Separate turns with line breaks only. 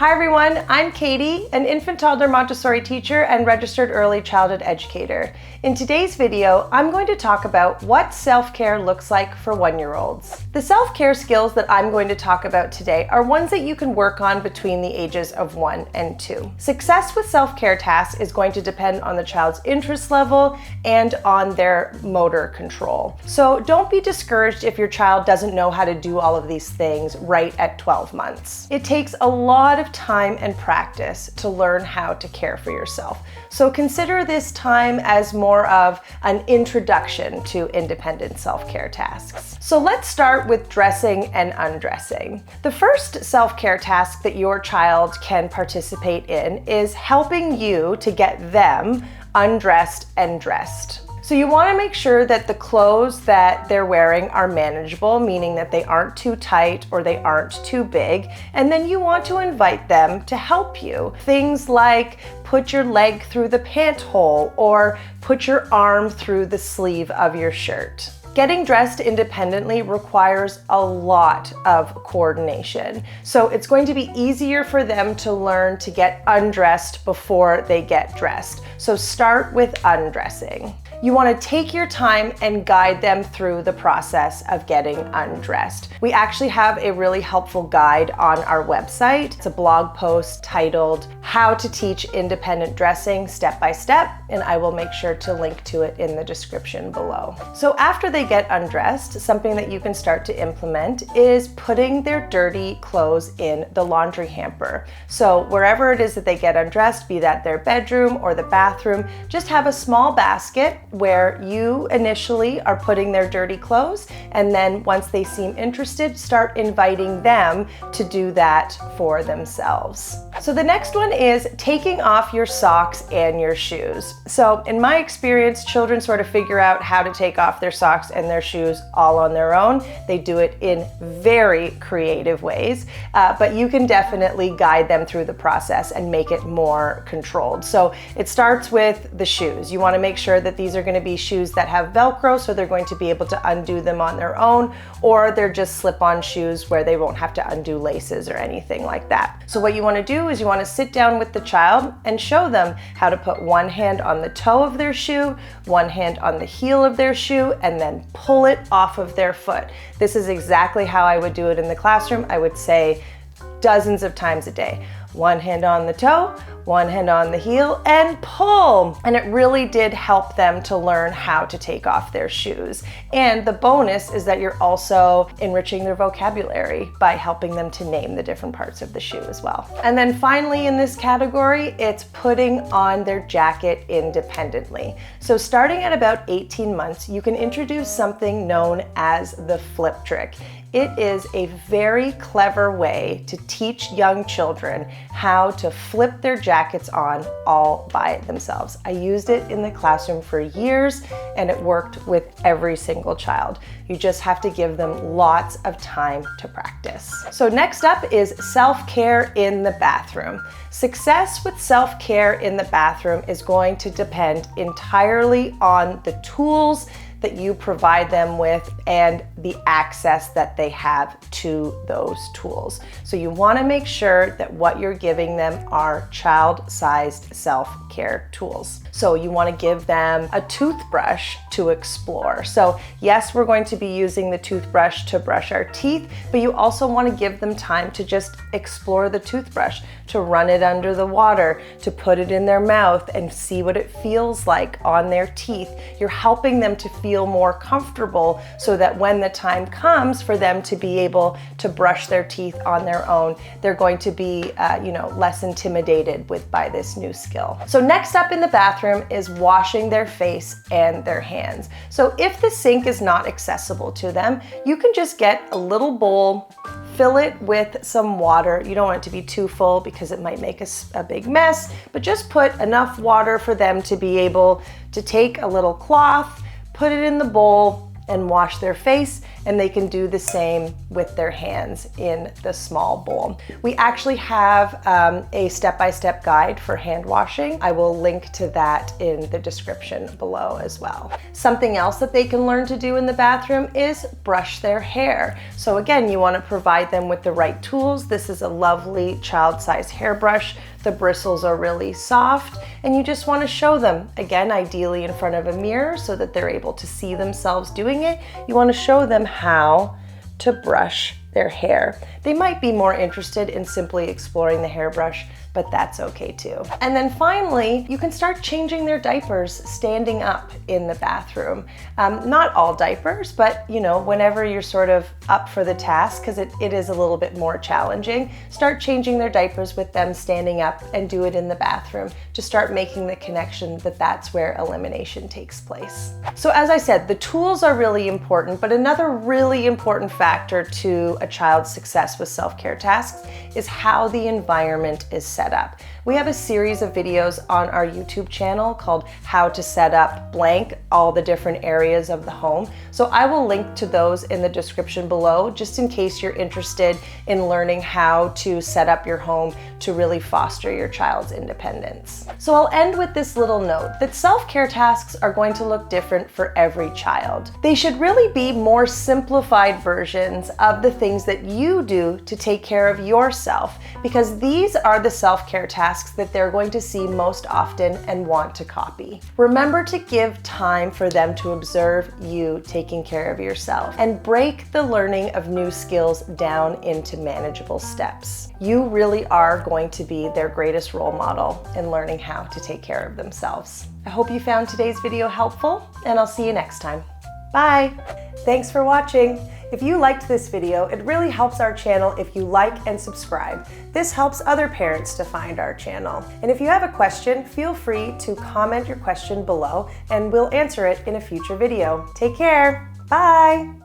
Hi everyone, I'm Katie, an infant toddler Montessori teacher and registered early childhood educator. In today's video, I'm going to talk about what self-care looks like for 1-year-olds. The self-care skills that I'm going to talk about today are ones that you can work on between the ages of 1 and 2. Success with self-care tasks is going to depend on the child's interest level and on their motor control. So don't be discouraged if your child doesn't know how to do all of these things right at 12 months. It takes a lot of time and practice to learn how to care for yourself. So consider this time as more of an introduction to independent self-care tasks. So let's start with dressing and undressing. The first self-care task that your child can participate in is helping you to get them undressed and dressed. So you want to make sure that the clothes that they're wearing are manageable, meaning that they aren't too tight or they aren't too big. And then you want to invite them to help you. Things like put your leg through the pant hole or put your arm through the sleeve of your shirt. Getting dressed independently requires a lot of coordination. So it's going to be easier for them to learn to get undressed before they get dressed. So start with undressing. You want to take your time and guide them through the process of getting undressed. We actually have a really helpful guide on our website. It's a blog post titled How to Teach Independent Dressing Step by Step, and I will make sure to link to it in the description below. So after they get undressed, something that you can start to implement is putting their dirty clothes in the laundry hamper. So wherever it is that they get undressed, be that their bedroom or the bathroom, just have a small basket where you initially are putting their dirty clothes, and then once they seem interested, start inviting them to do that for themselves. So the next one is taking off your socks and your shoes. So in my experience, children sort of figure out how to take off their socks and their shoes all on their own. They do it in very creative ways, but you can definitely guide them through the process and make it more controlled. So it starts with the shoes. You want to make sure that these are going to be shoes that have Velcro, so they're going to be able to undo them on their own, or they're just slip-on shoes where they won't have to undo laces or anything like that. So what you want to do is you want to sit down with the child and show them how to put one hand on the toe of their shoe, one hand on the heel of their shoe, and then pull it off of their foot. This is exactly how I would do it in the classroom. I would say dozens of times a day. One hand on the toe, one hand on the heel, and pull. And it really did help them to learn how to take off their shoes. And the bonus is that you're also enriching their vocabulary by helping them to name the different parts of the shoe as well. And then finally in this category, it's putting on their jacket independently. So starting at about 18 months, you can introduce something known as the flip trick. It is a very clever way to teach young children how to flip their jackets on all by themselves. I used it in the classroom for years and it worked with every single child. You just have to give them lots of time to practice. So next up is self-care in the bathroom. Success with self-care in the bathroom is going to depend entirely on the tools that you provide them with and the access that they have to those tools. So you want to make sure that what you're giving them are child-sized self-care tools. So you want to give them a toothbrush to explore. So yes, we're going to be using the toothbrush to brush our teeth, but you also want to give them time to just explore the toothbrush, to run it under the water, to put it in their mouth and see what it feels like on their teeth. You're helping them to feel more comfortable so that when the time comes for them to be able to brush their teeth on their own, they're going to be less intimidated by this new skill. So next up in the bathroom is washing their face and their hands. So if the sink is not accessible to them, you can just get a little bowl, fill it with some water. You don't want it to be too full because it might make a big mess, but just put enough water for them to be able to take a little cloth, put it in the bowl, and wash their face and they can do the same with their hands in the small bowl. We actually have a step-by-step guide for hand washing. I will link to that in the description below as well. Something else that they can learn to do in the bathroom is brush their hair. So again, you want to provide them with the right tools. This is a lovely child-sized hairbrush. The bristles are really soft, and you just want to show them, again, ideally in front of a mirror so that they're able to see themselves doing it. You want to show them how to brush their hair. They might be more interested in simply exploring the hairbrush, but that's okay too. And then finally, you can start changing their diapers standing up in the bathroom. Not all diapers, but whenever you're sort of up for the task, because it is a little bit more challenging, start changing their diapers with them standing up and do it in the bathroom to start making the connection that that's where elimination takes place. So as I said, the tools are really important, but another really important factor to a child's success with self-care tasks is how the environment is set up. We have a series of videos on our YouTube channel called How to Set Up Blank, all the different areas of the home. So I will link to those in the description below, just in case you're interested in learning how to set up your home to really foster your child's independence. So I'll end with this little note that self-care tasks are going to look different for every child. They should really be more simplified versions of the things that you do to take care of yourself, because these are the self-care tasks that they're going to see most often and want to copy. Remember to give time for them to observe you taking care of yourself, and break the learning of new skills down into manageable steps. You really are going to be their greatest role model in learning how to take care of themselves. I hope you found today's video helpful, and I'll see you next time. Bye! Thanks for watching. If you liked this video, it really helps our channel if you like and subscribe. This helps other parents to find our channel. And if you have a question, feel free to comment your question below and we'll answer it in a future video. Take care. Bye.